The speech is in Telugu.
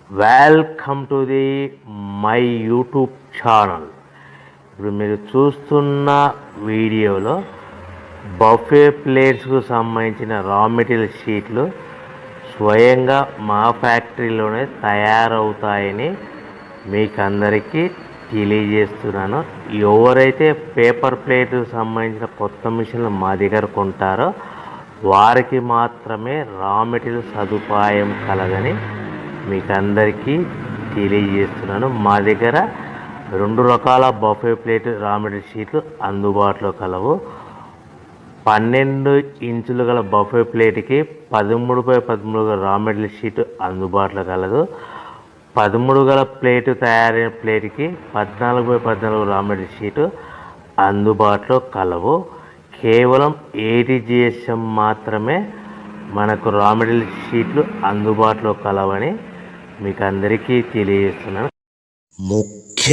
Welcome to the my YouTube channel. ఇప్పుడు మీరు చూస్తున్న వీడియోలో బఫే ప్లేట్స్కు సంబంధించిన రా మెటీరియల్ షీట్లు స్వయంగా మా ఫ్యాక్టరీలోనే తయారవుతాయని మీకు అందరికీ తెలియజేస్తున్నాను. ఎవరైతే పేపర్ ప్లేట్కు సంబంధించిన కొత్త మిషన్లు మా దగ్గర కొంటారో వారికి మాత్రమే రా మెటీరియల్ సదుపాయం కలదని మీకు అందరికీ తెలియజేస్తున్నాను. మా దగ్గర 2 రకాల బఫే ప్లేట్ రా మెటీరియల్ షీట్లు అందుబాటులో కలవు. 12 ఇంచులు గల బఫే ప్లేట్కి 13x13 గల రా మెటీరియల్ షీట్ అందుబాటులో కలదు. 13 గల ప్లేటు తయారైన ప్లేట్కి 14x14 రా మెటీరియల్ షీటు అందుబాటులో కలవు. కేవలం ATGSM మాత్రమే మనకు రా మెటీరియల్ షీట్లు అందుబాటులో కలవని మీకు అందరికీ తెలియజేస్తున్నాను.